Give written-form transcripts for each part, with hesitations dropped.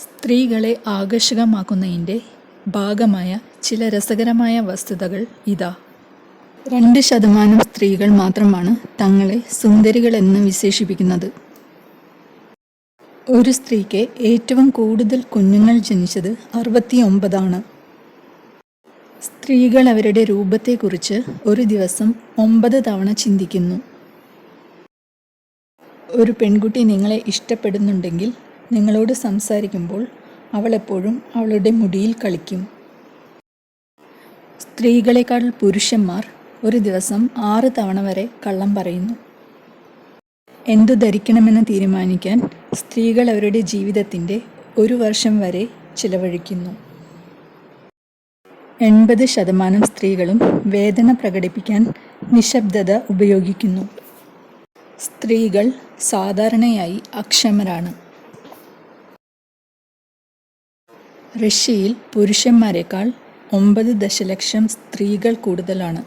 സ്ത്രീകളെ ആകർഷകമാക്കുന്നതിൻ്റെ ഭാഗമായ ചില രസകരമായ വസ്തുതകൾ ഇതാ. 2% സ്ത്രീകൾ മാത്രമാണ് തങ്ങളെ സുന്ദരികളെന്ന് വിശേഷിപ്പിക്കുന്നത്. ഒരു സ്ത്രീക്ക് ഏറ്റവും കൂടുതൽ കുഞ്ഞുങ്ങൾ ജനിച്ചത് 69 സ്ത്രീകൾ അവരുടെ രൂപത്തെക്കുറിച്ച് ഒരു ദിവസം 9 തവണ ചിന്തിക്കുന്നു. ഒരു പെൺകുട്ടി നിങ്ങളെ ഇഷ്ടപ്പെടുന്നുണ്ടെങ്കിൽ നിങ്ങളോട് സംസാരിക്കുമ്പോൾ അവൾ എപ്പോഴും അവളുടെ മുടിയിൽ കളിക്കും. സ്ത്രീകളെക്കാൾ പുരുഷന്മാർ ഒരു ദിവസം 6 തവണ വരെ കള്ളം പറയുന്നു. എന്തു ധരിക്കണമെന്ന് തീരുമാനിക്കാൻ സ്ത്രീകൾ അവരുടെ ജീവിതത്തിൻ്റെ 1 വർഷം വരെ ചിലവഴിക്കുന്നു. 80% സ്ത്രീകളും വേദന പ്രകടിപ്പിക്കാൻ നിശബ്ദത ഉപയോഗിക്കുന്നു. സ്ത്രീകൾ സാധാരണയായി അക്ഷമരാണ്. റഷ്യയിൽ പുരുഷന്മാരെക്കാൾ 9 ദശലക്ഷം സ്ത്രീകൾ കൂടുതലാണ്.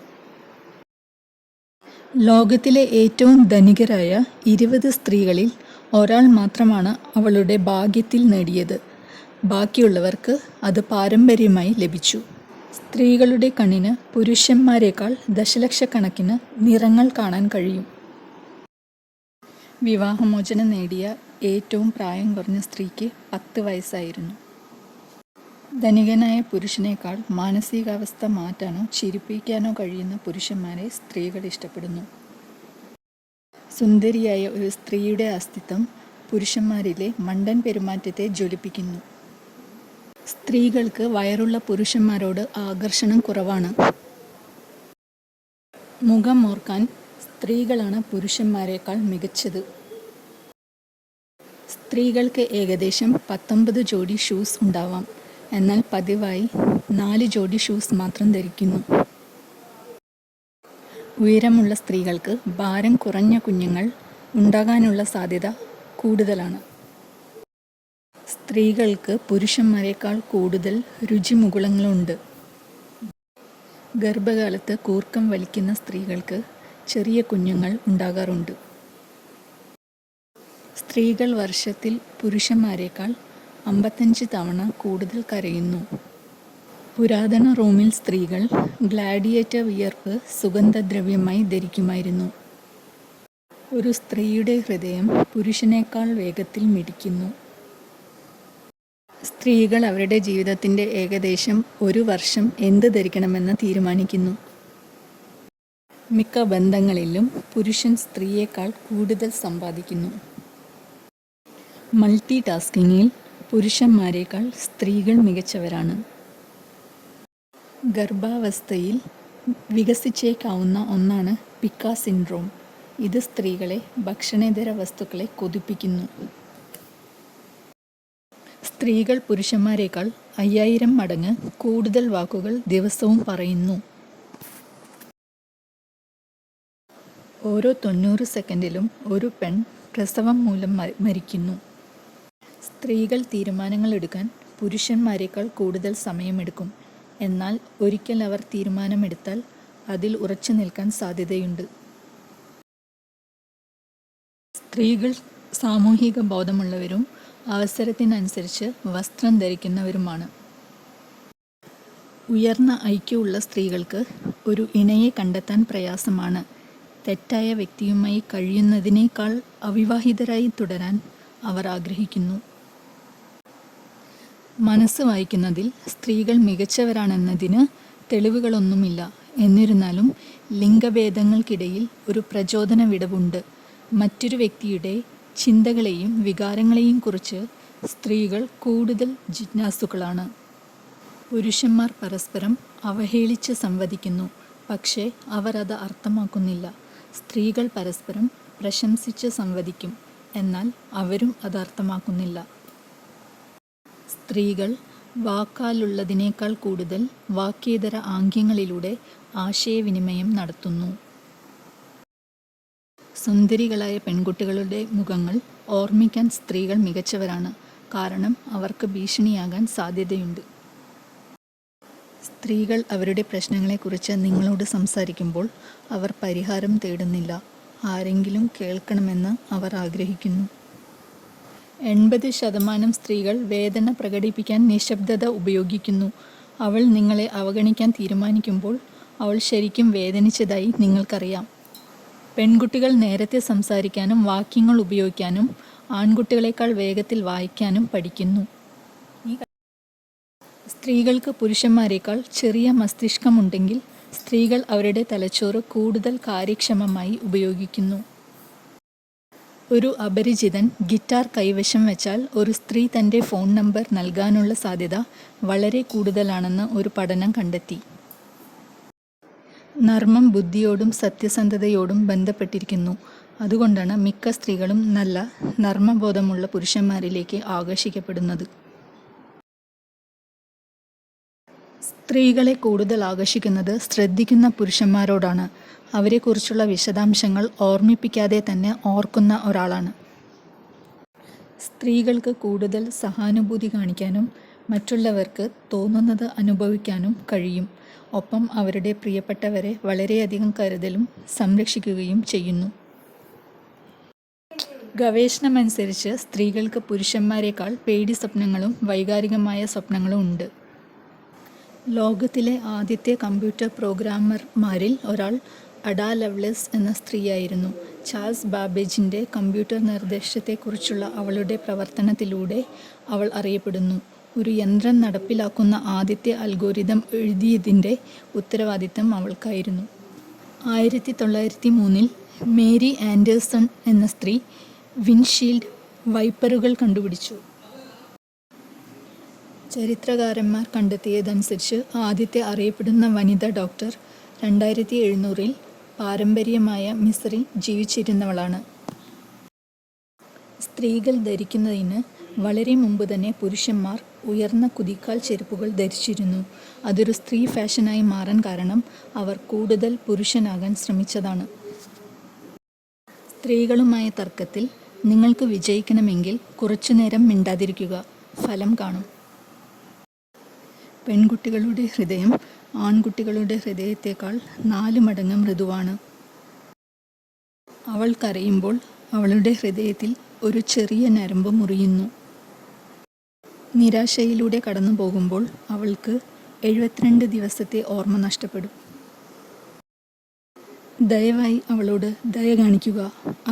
ലോകത്തിലെ ഏറ്റവും ധനികരായ 20 സ്ത്രീകളിൽ ഒരാൾ മാത്രമാണ് അവളുടെ ഭാഗ്യത്തിൽ നേടിയത്. ബാക്കിയുള്ളവർക്ക് അത് പാരമ്പര്യമായി ലഭിച്ചു. സ്ത്രീകളുടെ കണ്ണിന് പുരുഷന്മാരെക്കാൾ ദശലക്ഷക്കണക്കിന് നിറങ്ങൾ കാണാൻ കഴിയും. വിവാഹമോചനം നേടിയ ഏറ്റവും പ്രായം കുറഞ്ഞ സ്ത്രീക്ക് 10 വയസ്സായിരുന്നു. ധനികനായ പുരുഷനേക്കാൾ മാനസികാവസ്ഥ മാറ്റാനോ ചിരിപ്പിക്കാനോ കഴിയുന്ന പുരുഷന്മാരെ സ്ത്രീകൾ ഇഷ്ടപ്പെടുന്നു. സുന്ദരിയായ ഒരു സ്ത്രീയുടെ അസ്തിത്വം പുരുഷന്മാരിലെ മണ്ടൻ പെരുമാറ്റത്തെ ജ്വലിപ്പിക്കുന്നു. സ്ത്രീകൾക്ക് വയറുള്ള പുരുഷന്മാരോട് ആകർഷണം കുറവാണ്. മുഖം ഓർക്കാൻ സ്ത്രീകളാണ് പുരുഷന്മാരെക്കാൾ മികച്ചത്. സ്ത്രീകൾക്ക് ഏകദേശം 19 ജോഡി ഷൂസ് ഉണ്ടാവാം. എന്നാൽ പതിവായി 4 ജോഡി ഷൂസ് മാത്രം ധരിക്കുന്നു. ഉയരമുള്ള സ്ത്രീകൾക്ക് ഭാരം കുറഞ്ഞ കുഞ്ഞുങ്ങൾ ഉണ്ടാകാനുള്ള സാധ്യത കൂടുതലാണ്. സ്ത്രീകൾക്ക് പുരുഷന്മാരെക്കാൾ കൂടുതൽ രുചിമുകുളങ്ങളുണ്ട്. ഗർഭകാലത്ത് കൂർക്കം വലിക്കുന്ന സ്ത്രീകൾക്ക് ചെറിയ കുഞ്ഞുങ്ങൾ ഉണ്ടാകാറുണ്ട്. സ്ത്രീകൾ വർഷത്തിൽ പുരുഷന്മാരെക്കാൾ 55 തവണ കൂടുതൽ കരയുന്നു. പുരാതന റോമിൽ സ്ത്രീകൾ ഗ്ലാഡിയേറ്റർ വിയർപ്പ് സുഗന്ധദ്രവ്യമായി ധരിക്കുമായിരുന്നു. ഒരു സ്ത്രീയുടെ ഹൃദയം പുരുഷനേക്കാൾ വേഗത്തിൽ മിടിക്കുന്നു. സ്ത്രീകൾ അവരുടെ ജീവിതത്തിൻ്റെ ഏകദേശം 1 വർഷം എന്ത് ധരിക്കണമെന്ന് തീരുമാനിക്കുന്നു. മിക്ക ബന്ധങ്ങളിലും പുരുഷൻ സ്ത്രീയേക്കാൾ കൂടുതൽ സമ്പാദിക്കുന്നു. മൾട്ടി ടാസ്കിങ്ങിൽ പുരുഷന്മാരെക്കാൾ സ്ത്രീകൾ മികച്ചവരാണ്. ഗർഭാവസ്ഥയിൽ വികസിച്ചേക്കാവുന്ന ഒന്നാണ് പിക്ക സിൻഡ്രോം. ഇത് സ്ത്രീകളെ ഭക്ഷണേതര വസ്തുക്കളെ കൊതിപ്പിക്കുന്നു. സ്ത്രീകൾ പുരുഷന്മാരെക്കാൾ 5000 മടങ്ങ് കൂടുതൽ വാക്കുകൾ ദിവസവും പറയുന്നു. ഓരോ 90 സെക്കൻഡിലും ഒരു പെൺ പ്രസവം മൂലം മരിക്കുന്നു. സ്ത്രീകൾ തീരുമാനങ്ങൾ എടുക്കാൻ പുരുഷന്മാരെക്കാൾ കൂടുതൽ സമയമെടുക്കും. എന്നാൽ ഒരിക്കൽ അവർ തീരുമാനമെടുത്താൽ അതിൽ ഉറച്ചു നിൽക്കാൻ സാധ്യതയുണ്ട്. സ്ത്രീകൾ സാമൂഹിക ബോധമുള്ളവരും അവസരത്തിനനുസരിച്ച് വസ്ത്രം ധരിക്കുന്നവരുമാണ്. ഉയർന്ന IQ ഉള്ള സ്ത്രീകൾക്ക് ഒരു ഇണയെ കണ്ടെത്താൻ പ്രയാസമാണ്. തെറ്റായ വ്യക്തിയുമായി കഴിയുന്നതിനേക്കാൾ അവിവാഹിതരായി തുടരാൻ അവർ ആഗ്രഹിക്കുന്നു. മനസ്സ് വായിക്കുന്നതിൽ സ്ത്രീകൾ മികച്ചവരാണെന്നതിന് തെളിവുകളൊന്നുമില്ല. എന്നിരുന്നാലും ലിംഗഭേദങ്ങൾക്കിടയിൽ ഒരു പ്രചോദന വിടവുണ്ട്. മറ്റൊരു വ്യക്തിയുടെ ചിന്തകളെയും വികാരങ്ങളെയും കുറിച്ച് സ്ത്രീകൾ കൂടുതൽ ജിജ്ഞാസുക്കളാണ്. പുരുഷന്മാർ പരസ്പരം അവഹേളിച്ച് സംവദിക്കുന്നു, പക്ഷേ അവർ അത് അർത്ഥമാക്കുന്നില്ല. സ്ത്രീകൾ പരസ്പരം പ്രശംസിച്ച് സംവദിക്കും, എന്നാൽ അവരും അത് അർത്ഥമാക്കുന്നില്ല. സ്ത്രീകൾ വാക്കാലുള്ളതിനേക്കാൾ കൂടുതൽ വാക്യേതര ആംഗ്യങ്ങളിലൂടെ ആശയവിനിമയം നടത്തുന്നു. സുന്ദരികളായ പെൺകുട്ടികളുടെ മുഖങ്ങൾ ഓർമ്മിക്കാൻ സ്ത്രീകൾ മികച്ചവരാണ്, കാരണം അവർക്ക് ഭീഷണിയാകാൻ സാധ്യതയുണ്ട്. സ്ത്രീകൾ അവരുടെ പ്രശ്നങ്ങളെക്കുറിച്ച് നിങ്ങളോട് സംസാരിക്കുമ്പോൾ അവർ പരിഹാരം തേടുന്നില്ല, ആരെങ്കിലും കേൾക്കണമെന്ന് അവർ ആഗ്രഹിക്കുന്നു. 80% സ്ത്രീകൾ വേദന പ്രകടിപ്പിക്കാൻ നിശബ്ദത ഉപയോഗിക്കുന്നു. അവൾ നിങ്ങളെ അവഗണിക്കാൻ തീരുമാനിക്കുമ്പോൾ അവൾ ശരിക്കും വേദനിച്ചതായി നിങ്ങൾക്കറിയാം. പെൺകുട്ടികൾ നേരത്തെ സംസാരിക്കാനും വാക്യങ്ങൾ ഉപയോഗിക്കാനും ആൺകുട്ടികളെക്കാൾ വേഗത്തിൽ വായിക്കാനും പഠിക്കുന്നു. സ്ത്രീകൾക്ക് പുരുഷന്മാരെക്കാൾ ചെറിയ മസ്തിഷ്കമുണ്ടെങ്കിൽ സ്ത്രീകൾ അവരുടെ തലച്ചോറ് കൂടുതൽ കാര്യക്ഷമമായി ഉപയോഗിക്കുന്നു. ഒരു അപരിചിതൻ ഗിറ്റാർ കൈവശം വെച്ചാൽ ഒരു സ്ത്രീ തൻ്റെ ഫോൺ നമ്പർ നൽകാനുള്ള സാധ്യത വളരെ കൂടുതലാണെന്ന് ഒരു പഠനം കണ്ടെത്തി. നർമ്മം ബുദ്ധിയോടും സത്യസന്ധതയോടും ബന്ധപ്പെട്ടിരിക്കുന്നു. അതുകൊണ്ടാണ് മിക്ക സ്ത്രീകളും നല്ല നർമ്മബോധമുള്ള പുരുഷന്മാരിലേക്ക് ആകർഷിക്കപ്പെടുന്നത്. സ്ത്രീകളെ കൂടുതൽ ആകർഷിക്കുന്നത് ശ്രദ്ധിക്കുന്ന പുരുഷന്മാരോടാണ്. അവരെക്കുറിച്ചുള്ള വിശദാംശങ്ങൾ ഓർമ്മിപ്പിക്കാതെ തന്നെ ഓർക്കുന്ന ഒരാളാണ്. സ്ത്രീകൾക്ക് കൂടുതൽ സഹാനുഭൂതി കാണിക്കാനും മറ്റുള്ളവർക്ക് തോന്നുന്നത് അനുഭവിക്കാനും കഴിയും. ഒപ്പം അവരുടെ പ്രിയപ്പെട്ടവരെ വളരെയധികം കരുതലും സംരക്ഷിക്കുകയും ചെയ്യുന്നു. ഗവേഷണമനുസരിച്ച് സ്ത്രീകൾക്ക് പുരുഷന്മാരെക്കാൾ പേടി സ്വപ്നങ്ങളും വൈകാരികമായ സ്വപ്നങ്ങളും ഉണ്ട്. ലോകത്തിലെ ആദ്യത്തെ കമ്പ്യൂട്ടർ പ്രോഗ്രാമർമാരിൽ ഒരാൾ അഡ ലവ്ലെസ് എന്ന സ്ത്രീയായിരുന്നു. ചാൾസ് ബാബേജിൻ്റെ കമ്പ്യൂട്ടർ നിർദ്ദേശത്തെക്കുറിച്ചുള്ള അവളുടെ പ്രവർത്തനത്തിലൂടെ അവൾ അറിയപ്പെടുന്നു. ഒരു യന്ത്രം നടപ്പിലാക്കുന്ന ആദ്യത്തെ അൽഗോരിതം എഴുതിയതിൻ്റെ ഉത്തരവാദിത്തം അവൾക്കായിരുന്നു. 1903 മേരി ആൻഡേഴ്സൺ എന്ന സ്ത്രീ വിൻഡ്ഷീൽഡ് വൈപ്പറുകൾ കണ്ടുപിടിച്ചു. ചരിത്രകാരന്മാർ കണ്ടെത്തിയതനുസരിച്ച് ആദ്യത്തെ അറിയപ്പെടുന്ന വനിതാ ഡോക്ടർ 2700 പാരമ്പര്യമായ മിസ്രിൽ ജീവിച്ചിരുന്നവളാണ്. സ്ത്രീകൾ ധരിക്കുന്നതിന് വളരെ മുമ്പ് തന്നെ പുരുഷന്മാർ ഉയർന്ന കുതികാൽ ചെരുപ്പുകൾ ധരിച്ചിരുന്നു. അതൊരു സ്ത്രീ ഫാഷനായി മാറാൻ കാരണം അവർ കൂടുതൽ പുരുഷനാകാൻ ശ്രമിച്ചതാണ്. സ്ത്രീകളുമായ തർക്കത്തിൽ നിങ്ങൾക്ക് വിജയിക്കണമെങ്കിൽ കുറച്ചുനേരം മിണ്ടാതിരിക്കുക. ഫലം കാണും. പെൺകുട്ടികളുടെ ഹൃദയം ആൺകുട്ടികളുടെ ഹൃദയത്തേക്കാൾ 4 മടങ്ങ് മൃദുവാണ്. അവൾ കരയുമ്പോൾ അവളുടെ ഹൃദയത്തിൽ ഒരു ചെറിയ ഞരമ്പ് മുറിയുന്നു. നിരാശയിലൂടെ കടന്നു പോകുമ്പോൾ അവൾക്ക് 72 ദിവസത്തെ ഓർമ്മ നഷ്ടപ്പെടും. ദയവായി അവളോട് ദയ കാണിക്കുക.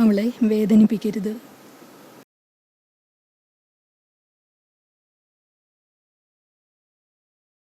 അവളെ വേദനിപ്പിക്കരുത്.